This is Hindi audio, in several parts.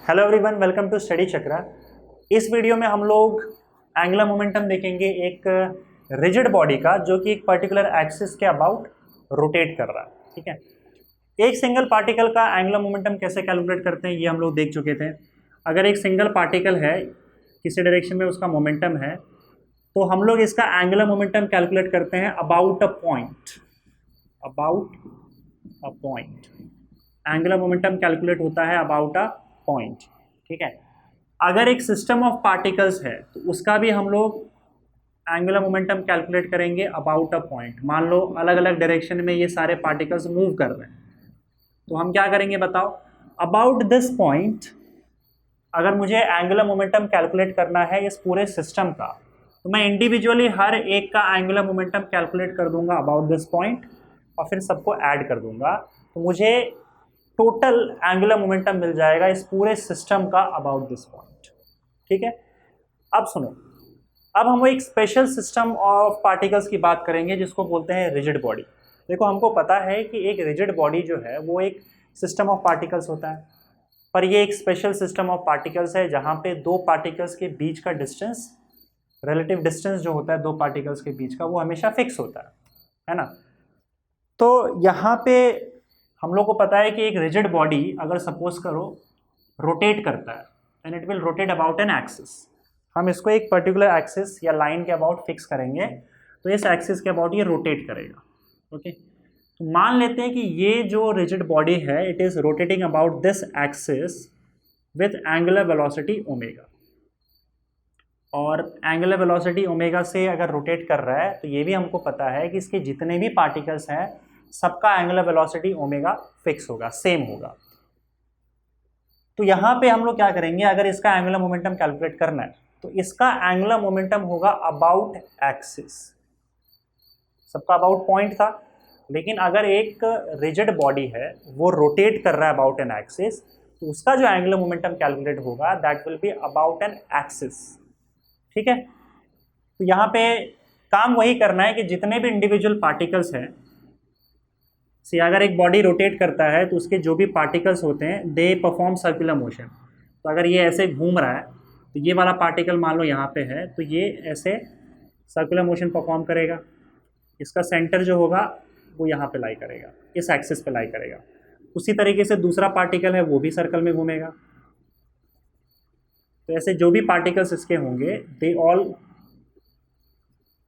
Hello everyone, welcome to study Chakra. इस वीडियो में हम लोग एंगुलर मोमेंटम देखेंगे एक रिजिड बॉडी का, जो कि एक पर्टिकुलर एक्सिस के अबाउट रोटेट कर रहा है। ठीक है, एक सिंगल पार्टिकल का एंगुलर मोमेंटम कैसे कैलकुलेट करते हैं ये हम लोग देख चुके थे। अगर एक सिंगल पार्टिकल है, किसी डायरेक्शन में उसका मोमेंटम है, तो हम लोग इसका एंगुलर मोमेंटम कैलकुलेट करते हैं about a point. Angular momentum calculate होता है अबाउट अ पॉइंट। ठीक है, अगर एक सिस्टम ऑफ पार्टिकल्स है तो उसका भी हम लोग एंगुलर मोमेंटम कैलकुलेट करेंगे अबाउट अ पॉइंट। मान लो अलग अलग डायरेक्शन में ये सारे पार्टिकल्स मूव कर रहे हैं, तो हम क्या करेंगे बताओ, अबाउट दिस पॉइंट अगर मुझे एंगुलर मोमेंटम कैलकुलेट करना है इस पूरे सिस्टम का, तो मैं इंडिविजुअली हर एक का एंगुलर मोमेंटम कैलकुलेट कर दूंगा अबाउट दिस पॉइंट और फिर सबको ऐड कर दूंगा, तो मुझे टोटल एंगुलर मोमेंटम मिल जाएगा इस पूरे सिस्टम का अबाउट दिस पॉइंट। ठीक है, अब सुनो, अब हम एक स्पेशल सिस्टम ऑफ पार्टिकल्स की बात करेंगे जिसको बोलते हैं रिजिड बॉडी। देखो, हमको पता है कि एक रिजिड बॉडी जो है वो एक सिस्टम ऑफ पार्टिकल्स होता है, पर ये एक स्पेशल सिस्टम ऑफ पार्टिकल्स है जहाँ पे दो पार्टिकल्स के बीच का डिस्टेंस, रिलेटिव डिस्टेंस जो होता है दो पार्टिकल्स के बीच का, वो हमेशा फिक्स होता है ना। तो यहाँ पे हम लोग को पता है कि एक रिजिड बॉडी अगर सपोज करो रोटेट करता है, and it will rotate about an axis. हम इसको एक पर्टिकुलर एक्सिस या लाइन के अबाउट फिक्स करेंगे, तो इस एक्सिस के अबाउट ये रोटेट करेगा। ओके, तो मान लेते हैं कि ये जो रिजिड बॉडी है it is rotating about this axis with angular velocity omega, और एंगुलर वेलोसिटी ओमेगा से अगर रोटेट कर रहा है तो ये भी हमको पता है कि इसके जितने भी पार्टिकल्स हैं सबका एंगुलर वेलोसिटी ओमेगा फिक्स होगा, सेम होगा। तो यहाँ पे हम लोग क्या करेंगे, अगर इसका एंगुलर मोमेंटम कैलकुलेट करना है तो इसका एंगुलर मोमेंटम होगा अबाउट एक्सिस। सबका अबाउट पॉइंट था, लेकिन अगर एक रिजिड बॉडी है वो रोटेट कर रहा है अबाउट एन एक्सिस, तो उसका जो एंगुलर मोमेंटम कैलकुलेट होगा that will be about an axis. ठीक है, तो यहाँ पे काम वही करना है कि जितने भी इंडिविजुअल पार्टिकल्स हैं, अगर एक बॉडी रोटेट करता है तो उसके जो भी पार्टिकल्स होते हैं दे परफॉर्म सर्कुलर मोशन। तो अगर ये ऐसे घूम रहा है तो ये वाला पार्टिकल मान लो यहाँ पे है, तो ये ऐसे सर्कुलर मोशन परफॉर्म करेगा। इसका सेंटर जो होगा वो यहाँ पे लाई करेगा, इस एक्सिस पे लाई करेगा। उसी तरीके से दूसरा पार्टिकल है वो भी सर्कल में घूमेगा। तो ऐसे जो भी पार्टिकल्स इसके होंगे they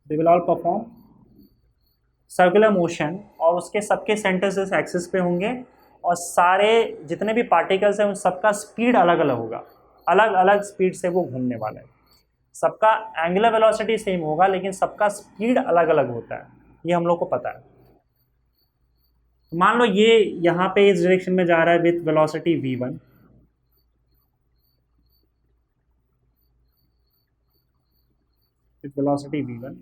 will all perform circular motion, और उसके सबके सेंटर्स इस एक्सिस पे होंगे, और सारे जितने भी पार्टिकल्स हैं उन सबका स्पीड अलग अलग होगा, अलग अलग स्पीड से वो घूमने वाले हैं। सबका एंगुलर वेलोसिटी सेम होगा लेकिन सबका स्पीड अलग अलग होता है, ये हम लोग को पता है। मान लो ये यहाँ पे इस डायरेक्शन में जा रहा है with velocity v1, with velocity v1,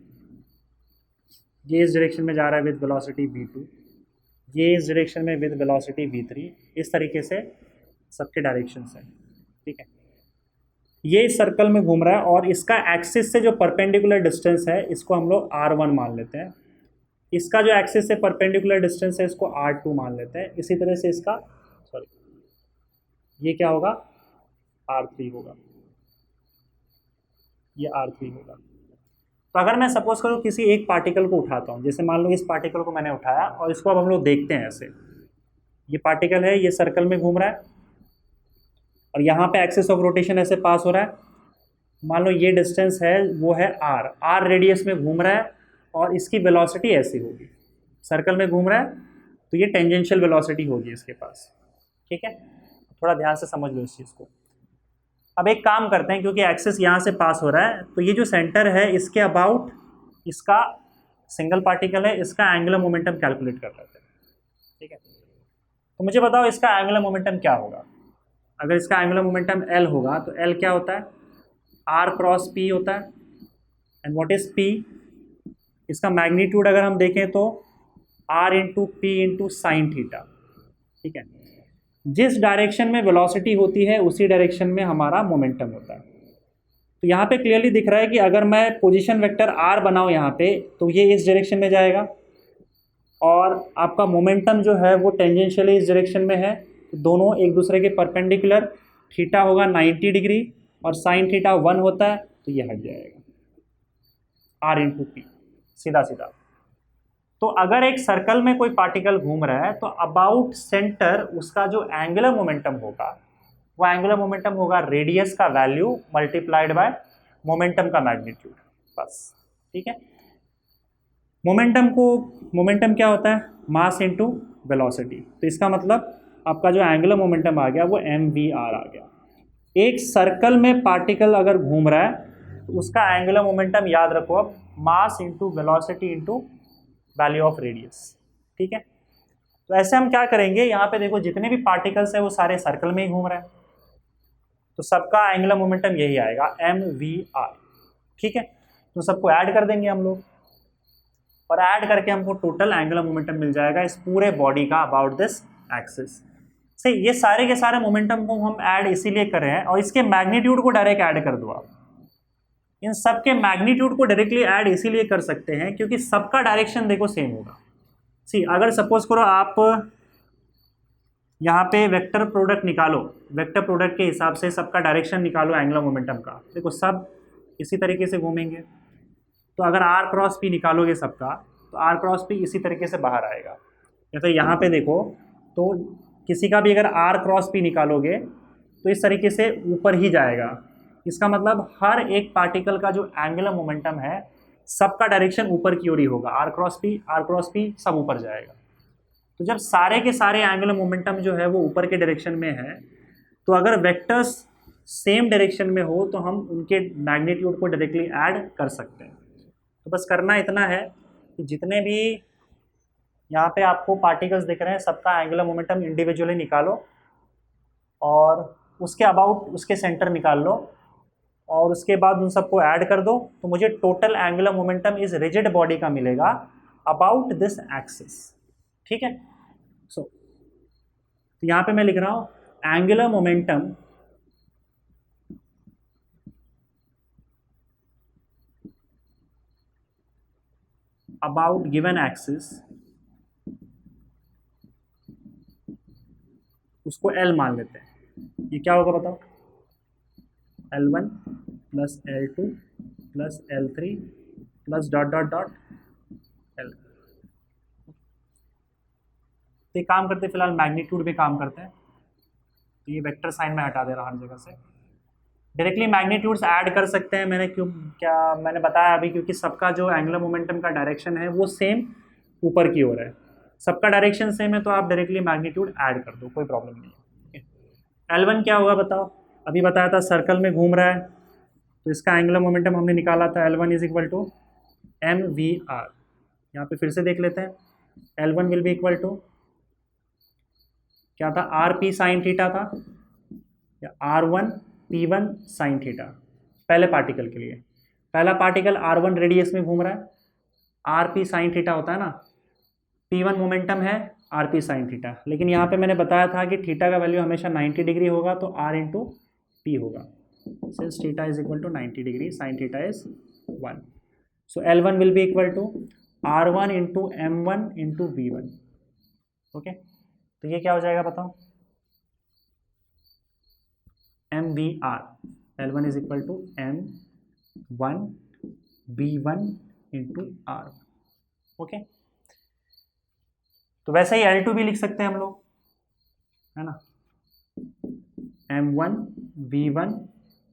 ये इस डायरेक्शन में जा रहा है विद वेलोसिटी v2, ये इस डायरेक्शन में विद वेलोसिटी v3। इस तरीके से सबके डायरेक्शंस हैं। ठीक है, ये इस सर्कल में घूम रहा है और इसका एक्सिस से जो परपेंडिकुलर डिस्टेंस है इसको हम लोग r1 मान लेते हैं। इसका जो एक्सिस से परपेंडिकुलर डिस्टेंस है इसको r2 मान लेते हैं। इसी तरह से इसका ये क्या होगा, r3 होगा, ये r3 होगा। तो अगर मैं सपोज करूँ किसी एक पार्टिकल को उठाता हूँ, जैसे मान लो इस पार्टिकल को मैंने उठाया और इसको अब हम लोग देखते हैं ऐसे, ये पार्टिकल है, ये सर्कल में घूम रहा है और यहाँ पे एक्सिस ऑफ रोटेशन ऐसे पास हो रहा है। मान लो ये डिस्टेंस है वो है r रेडियस में घूम रहा है और इसकी वेलोसिटी ऐसी होगी, सर्कल में घूम रहा है तो ये टेंजेंशियल वेलोसिटी होगी इसके पास। ठीक है, थोड़ा ध्यान से समझ लो इस चीज़ को। अब एक काम करते हैं, क्योंकि एक्सिस यहाँ से पास हो रहा है तो ये जो सेंटर है इसके अबाउट इसका सिंगल पार्टिकल है, इसका एंगुलर मोमेंटम कैलकुलेट कर लेते हैं। ठीक है, तो मुझे बताओ इसका एंगुलर मोमेंटम क्या होगा। अगर इसका एंगुलर मोमेंटम L होगा तो L क्या होता है, R क्रॉस P होता है। एंड व्हाट इज P, इसका मैग्नीट्यूड अगर हम देखें तो R into P into sine theta. ठीक है, जिस डायरेक्शन में वेलोसिटी होती है उसी डायरेक्शन में हमारा मोमेंटम होता है। तो यहाँ पे क्लियरली दिख रहा है कि अगर मैं पोजीशन वेक्टर r बनाऊँ यहाँ पे तो ये इस डायरेक्शन में जाएगा, और आपका मोमेंटम जो है वो टेंजेंशियली इस डायरेक्शन में है, तो दोनों एक दूसरे के परपेंडिकुलर, थीटा होगा 90 डिग्री और साइन थीटा 1 होता है, तो ये हट जाएगा r इंटू पी, सीधा सीधा। तो अगर एक सर्कल में कोई पार्टिकल घूम रहा है तो अबाउट सेंटर उसका जो एंगुलर मोमेंटम होगा वो एंगुलर मोमेंटम होगा रेडियस का वैल्यू मल्टीप्लाइड बाय मोमेंटम का मैग्नीट्यूड, बस। ठीक है, मोमेंटम क्या होता है, मास इनटू वेलोसिटी। तो इसका मतलब आपका जो एंगुलर मोमेंटम आ गया वो mvr आ गया। एक सर्कल में पार्टिकल अगर घूम रहा है तो उसका एंगुलर मोमेंटम याद रखो अब, मास into velocity into value of radius. ठीक है, तो ऐसे हम क्या करेंगे, यहाँ पे देखो जितने भी पार्टिकल्स है वो सारे सर्कल में ही घूम रहे हैं, तो सबका एंगुलर मोमेंटम यही आएगा mvr। ठीक है, तो सबको ऐड कर देंगे हम लोग, और ऐड करके हमको टोटल एंगुलर मोमेंटम मिल जाएगा इस पूरे बॉडी का अबाउट दिस एक्सिस। से ये सारे के सारे मोमेंटम को हम ऐड इसीलिए कर रहे हैं, और इसके मैग्नीट्यूड को डायरेक्ट ऐड कर दो आप। इन सब के मैग्नीट्यूड को डायरेक्टली ऐड इसीलिए कर सकते हैं क्योंकि सबका डायरेक्शन देखो सेम होगा। सी अगर सपोज करो आप यहाँ पे वेक्टर प्रोडक्ट निकालो, वेक्टर प्रोडक्ट के हिसाब से सबका डायरेक्शन निकालो एंगुलर मोमेंटम का, देखो सब इसी तरीके से घूमेंगे। तो अगर r क्रॉस p निकालोगे सबका, तो r क्रॉस p इसी तरीके से बाहर आएगा। जैसे यहाँ पे देखो, तो किसी का भी अगर r क्रॉस p निकालोगे तो इस तरीके से ऊपर ही जाएगा। इसका मतलब हर एक पार्टिकल का जो एंगुलर मोमेंटम है सबका डायरेक्शन ऊपर की ओर ही होगा, r क्रॉस p सब ऊपर जाएगा। तो जब सारे के सारे एंगुलर मोमेंटम जो है वो ऊपर के डायरेक्शन में है, तो अगर वेक्टर्स सेम डायरेक्शन में हो तो हम उनके मैग्नीट्यूड को डायरेक्टली ऐड कर सकते हैं। तो बस करना इतना है कि जितने भी यहाँ पे आपको पार्टिकल्स दिख रहे हैं सबका एंगुलर मोमेंटम इंडिविजुअली निकालो और उसके अबाउट उसके सेंटर निकाल लो, और उसके बाद उन सबको ऐड कर दो, तो मुझे टोटल एंगुलर मोमेंटम इस रिजिड बॉडी का मिलेगा अबाउट दिस एक्सिस। ठीक है, सो तो यहाँ पे मैं लिख रहा हूँ angular momentum about given axis, उसको L मान लेते हैं। ये क्या होगा बताओ, L1 plus L2 plus L3 plus dot dot dot L। तो काम करते फिलहाल मैग्नीट्यूड में काम करते हैं, तो ये वेक्टर साइन में हटा दे रहा हर जगह से। डायरेक्टली मैग्नीट्यूड्स ऐड कर सकते हैं, मैंने बताया अभी, क्योंकि सबका जो एंगुलर मोमेंटम का डायरेक्शन है वो सेम ऊपर की ओर है, सबका डायरेक्शन सेम है, तो आप डायरेक्टली मैग्नीट्यूड ऐड कर दो, कोई प्रॉब्लम नहीं है। L1 क्या होगा बताओ, अभी बताया था सर्कल में घूम रहा है, तो इसका एंगुलर मोमेंटम हमने निकाला था L1 is equal to mvr। यहाँ पे फिर से देख लेते हैं, L1 will be equal to क्या था, rp साइन थीटा था, या r1 p1 साइन थीटा। पहले पार्टिकल के लिए, पहला पार्टिकल r1 रेडियस में घूम रहा है, rp साइन थीटा होता है ना, p1 मोमेंटम है, rp साइन थीटा। लेकिन यहाँ पे मैंने बताया था कि थीटा का वैल्यू हमेशा 90 डिग्री होगा, तो r इंटू पी होगा, since theta is equal to 90 degree sine theta is 1। So L1 will be equal to r1 into m1 into v1। Okay, तो ये क्या हो जाएगा बताओ, mvr, L1 is equal to m1 v1 into r। Okay, तो वैसे ही L2 भी लिख सकते हैं हम लोग, है ना, m1 v1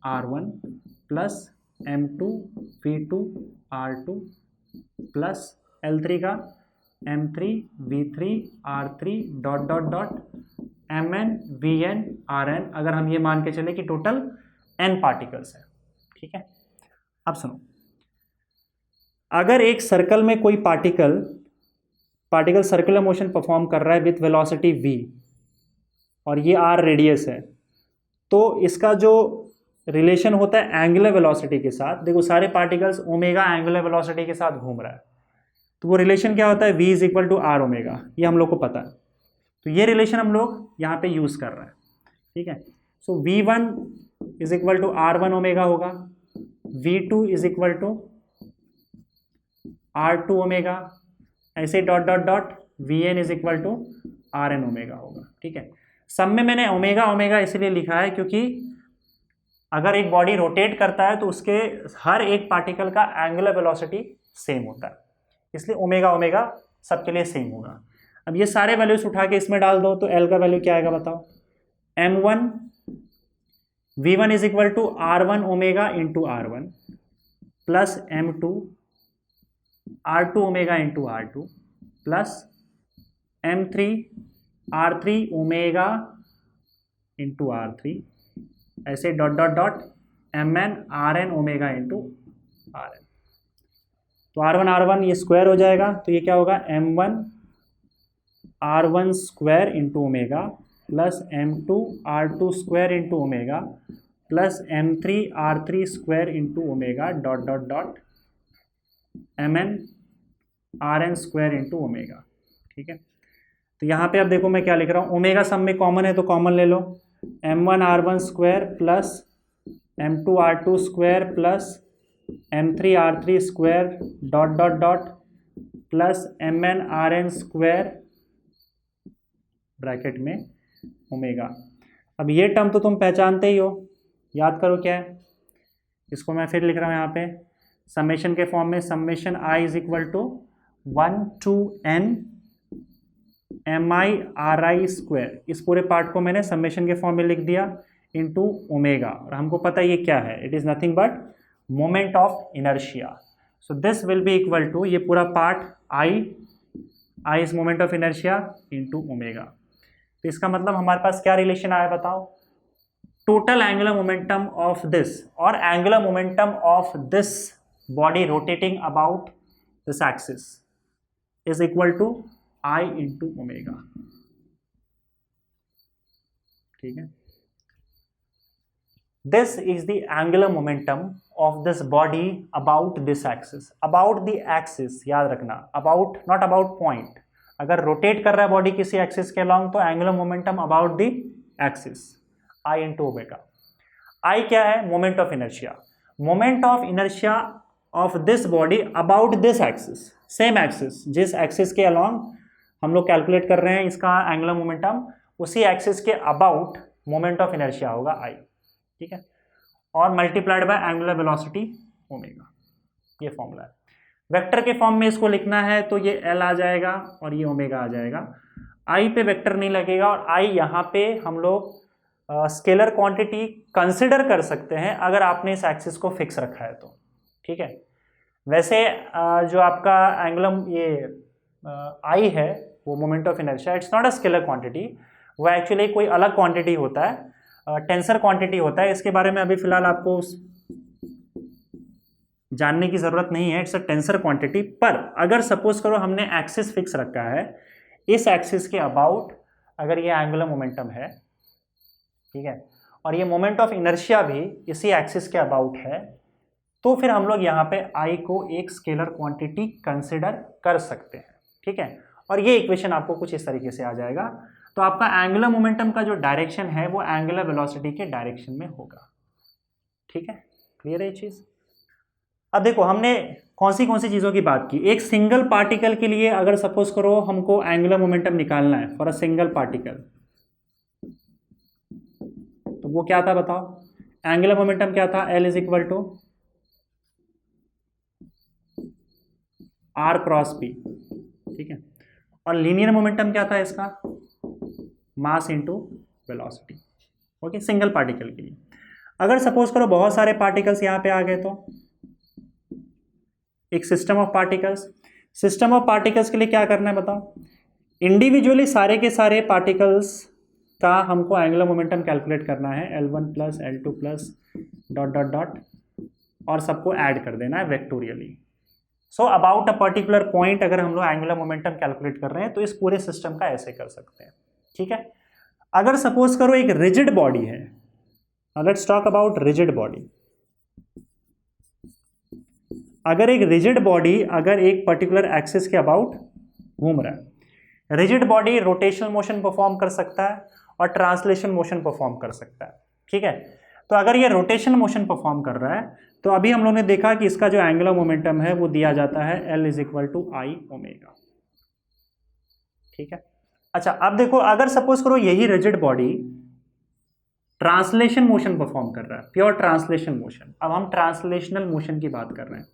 r1 plus m2 v2 r2 plus L3 का m3 v3 r3 dot dot dot mn vn rn, अगर हम ये मान के चले कि टोटल n पार्टिकल्स है। ठीक है, अब सुनो, अगर एक सर्कल में कोई पार्टिकल सर्कुलर मोशन परफॉर्म कर रहा है विथ वेलोसिटी v और ये r रेडियस है, तो इसका जो रिलेशन होता है एंगुलर वेलोसिटी के साथ, देखो सारे पार्टिकल्स ओमेगा एंगुलर वेलोसिटी के साथ घूम रहा है, तो वो रिलेशन क्या होता है, v is equal to R omega, ये हम लोग को पता है, तो ये रिलेशन हम लोग यहाँ पे यूज कर रहे हैं। ठीक है, so v1 is equal to r1 omega होगा, v2 is equal to r2 omega, ऐसे dot dot dot vn is equal to rn omega होगा। ठीक है, सब में मैंने ओमेगा ओमेगा इसलिए लिखा है क्योंकि अगर एक बॉडी रोटेट करता है तो उसके हर एक पार्टिकल का एंगुलर वेलोसिटी सेम होता है, इसलिए ओमेगा ओमेगा सबके लिए सेम होगा। अब ये सारे वैल्यूज उठा के इसमें डाल दो तो एल का वैल्यू क्या आएगा बताओ। m1 v1 is equal to r1 omega into r1 plus m2 r2 omega into r2 plus m3 r3 omega into r3, ऐसे dot dot dot mn rn omega into rn। तो r1 ये स्क्वायर हो जाएगा, तो ये क्या होगा m1 r1 square into omega plus m2 r2 square into omega plus m3 r3 square into omega dot dot dot mn rn square into omega. ठीक है, तो यहाँ पे अब देखो मैं क्या लिख रहा हूँ, ओमेगा सब में कॉमन है तो कॉमन ले लो, m1 r1 square plus m2 r2 square plus m3 r3 square dot dot dot plus mn rn square bracket में ओमेगा। अब ये टर्म तो तुम पहचानते ही हो, याद करो क्या है, इसको मैं फिर लिख रहा हूँ यहाँ पे समेशन के फॉर्म में, summation i is equal to 1 to n mi ri square, इस पूरे पार्ट को मैंने समेशन के फॉर्म में लिख दिया इनटू ओमेगा, और हमको पता ये क्या है, it is nothing but moment of inertia. So this will be equal to ये पूरा part i is moment of inertia into omega. तो इसका मतलब हमारे पास क्या रिलेशन आया बताओ, total angular momentum of this और angular momentum of this body rotating about this axis is equal to i into omega. ठीक है, this is the angular momentum of this body about this axis. About the axis याद रखना, अबाउट नॉट अबाउट पॉइंट। अगर रोटेट कर रहा है बॉडी किसी एक्सिस के अलॉन्ग तो angular momentum about the axis i into omega. i क्या है, moment of inertia. Moment of inertia of this body about this axis, same axis, जिस एक्सिस के अलॉन्ग हम लोग कैलकुलेट कर रहे हैं इसका एंगुलर मोमेंटम, उसी एक्सिस के अबाउट मोमेंट ऑफ इनर्शिया होगा i। ठीक है, और multiplied by angular velocity omega, ये फॉर्मूला है। वेक्टर के फॉर्म में इसको लिखना है तो ये l आ जाएगा और ये ओमेगा आ जाएगा, i पे वेक्टर नहीं लगेगा, और i यहाँ पे हम लोग स्केलर क्वांटिटी कंसिडर कर सकते हैं अगर आपने इस एक्सिस को फिक्स रखा है तो। ठीक है, वैसे जो आपका एंगुलम ये i है वो moment of inertia, it's not a scalar quantity, वो एक्चुअली कोई अलग क्वांटिटी होता है, टेंसर क्वांटिटी होता है। इसके बारे में अभी फिलहाल आपको जानने की ज़रूरत नहीं है, इट्स अ टेंसर क्वांटिटी। पर अगर सपोज करो हमने एक्सिस फिक्स रखा है, इस एक्सिस के अबाउट अगर ये एंगुलर मोमेंटम है, ठीक है, और ये मोमेंट ऑफ इनर्शिया भी इसी एक्सिस के अबाउट है, तो फिर हम लोग यहाँ पे i को एक स्केलर क्वांटिटी कंसिडर कर सकते हैं। ठीक है, और ये इक्वेशन आपको कुछ इस तरीके से आ जाएगा। तो आपका एंगुलर मोमेंटम का जो डायरेक्शन है वो एंगुलर वेलोसिटी के डायरेक्शन में होगा। ठीक है, क्लियर है ये चीज़। अब देखो हमने कौन सी चीज़ों की बात की। एक सिंगल पार्टिकल के लिए अगर सपोज करो हमको एंगुलर मोमेंटम निकालना है फॉर अ सिंगल पार्टिकल, तो वो क्या था बताओ, एंगुलर मोमेंटम क्या था, L is equal to R cross P। ठीक है, और लीनियर मोमेंटम क्या था इसका, mass into velocity. Okay, single particle के लिए। अगर सपोज करो बहुत सारे पार्टिकल्स यहाँ पे आ गए तो एक system of particles, system of particles के लिए क्या करना है बताओ, इंडिविजुअली सारे के सारे पार्टिकल्स का हमको एंगुलर मोमेंटम कैलकुलेट करना है, L1 plus L2 plus dot dot dot, और सबको ऐड कर देना है vectorially. So about a particular point अगर हम लोग एंगुलर मोमेंटम कैलकुलेट कर रहे हैं तो इस पूरे सिस्टम का ऐसे कर सकते हैं। ठीक है, अगर सपोज करो एक रिजिड बॉडी है, let's talk about rigid body. अगर एक रिजिड बॉडी अगर एक पर्टिकुलर एक्सिस के अबाउट घूम रहा है, rigid body rotational motion perform कर सकता है और ट्रांसलेशन मोशन परफॉर्म कर सकता है। ठीक है, तो अगर ये रोटेशनल मोशन परफॉर्म कर रहा है तो अभी हम लोगों ने देखा कि इसका जो एंगुलर मोमेंटम है वो दिया जाता है L is equal to I omega. ठीक है, अच्छा अब देखो, अगर सपोज करो यही rigid body translation motion perform कर रहा है, प्योर ट्रांसलेशन मोशन, अब हम ट्रांसलेशनल मोशन की बात कर रहे हैं,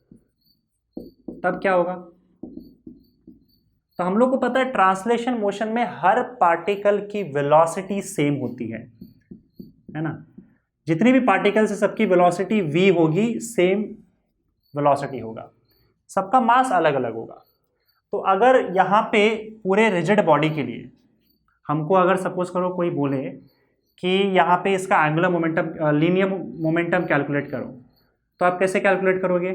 तब क्या होगा? तो हम लोग को पता है ट्रांसलेशन मोशन में हर पार्टिकल की वेलोसिटी सेम होती है ना? जितनी भी पार्टिकल्स है सबकी वेलोसिटी v होगी, सेम वेलोसिटी होगा, सबका मास अलग अलग होगा। तो अगर यहाँ पे पूरे रिजिड बॉडी के लिए हमको अगर सपोज करो कोई बोले कि यहाँ पे इसका angular momentum, linear momentum calculate करो, तो आप कैसे कैलकुलेट करोगे?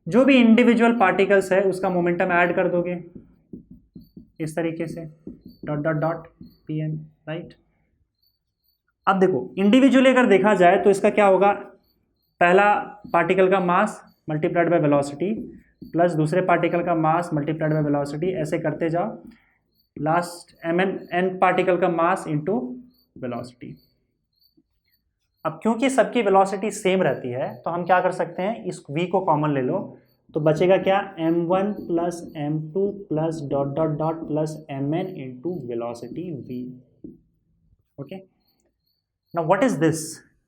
जो भी इंडिविजुअल पार्टिकल्स है उसका मोमेंटम ऐड कर दोगे इस तरीके से, dot dot dot P N, right. अब देखो इंडिविजुअली अगर देखा जाए तो इसका क्या होगा, पहला पार्टिकल का मास मल्टीप्लाइड बाय वेलोसिटी प्लस दूसरे पार्टिकल का मास मल्टीप्लाइड बाय वेलोसिटी, ऐसे करते जाओ, लास्ट एन पार्टिकल का मास इंटू वेलोसिटी। अब क्योंकि सबकी वेलोसिटी सेम रहती है तो हम क्या कर सकते हैं, इस v को कॉमन ले लो, तो बचेगा क्या, m1 plus m2 plus dot dot dot plus mn into velocity v। Okay, now what is this?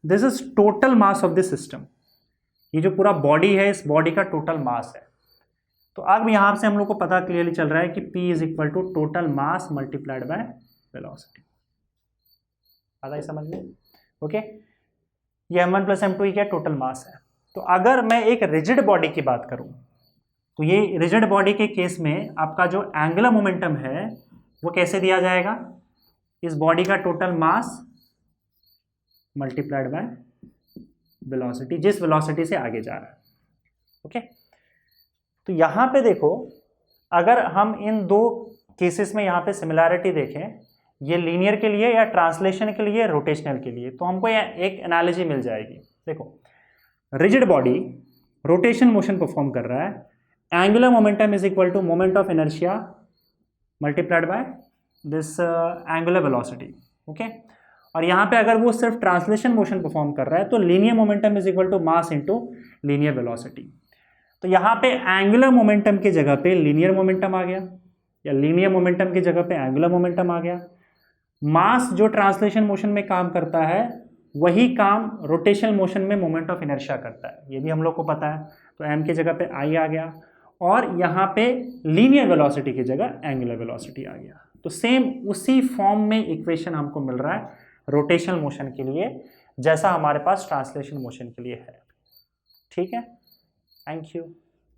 This is total mass of this system. ये जो पूरा बॉडी है, इस बॉडी का टोटल मास है। तो अब यहाँ से हम लोग को पता क्लियरली चल रहा है कि P is equal to total mass multiplied by velocity. आता है समझ में? ओके, ये m1 प्लस m2 क्या टोटल मास है। तो अगर मैं एक रिजिड बॉडी की बात करूं, तो ये रिजिड बॉडी के केस में आपका जो एंगुलर मोमेंटम है वो कैसे दिया जाएगा, इस बॉडी का total mass multiplied by velocity, जिस वेलोसिटी से आगे जा रहा है। ओके, तो यहां पे देखो, अगर हम इन दो केसेस में यहां पे सिमिलैरिटी देखें, ये लीनियर के लिए या ट्रांसलेशन के लिए, रोटेशनल के लिए, तो हमको एक एनालॉजी मिल जाएगी। देखो rigid body rotation motion perform कर रहा है, angular momentum is equal to moment of inertia multiplied by this angular velocity. Okay, और यहाँ पे अगर वो सिर्फ ट्रांसलेशन मोशन परफॉर्म कर रहा है तो linear momentum is equal to mass into linear velocity. तो यहाँ पे एंगुलर मोमेंटम की जगह पे लीनियर मोमेंटम आ गया, या लीनियर मोमेंटम की जगह पे एंगुलर मोमेंटम आ गया। मास जो ट्रांसलेशन मोशन में काम करता है वही काम रोटेशनल मोशन में मोमेंट ऑफ इनर्शिया करता है, ये भी हम लोग को पता है। तो m की जगह पे i आ गया, और यहाँ पे लीनियर वेलोसिटी की जगह एंगुलर वेलोसिटी आ गया। तो सेम उसी फॉर्म में इक्वेशन हमको मिल रहा है रोटेशनल मोशन के लिए, जैसा हमारे पास ट्रांसलेशन मोशन के लिए है। ठीक है, थैंक यू।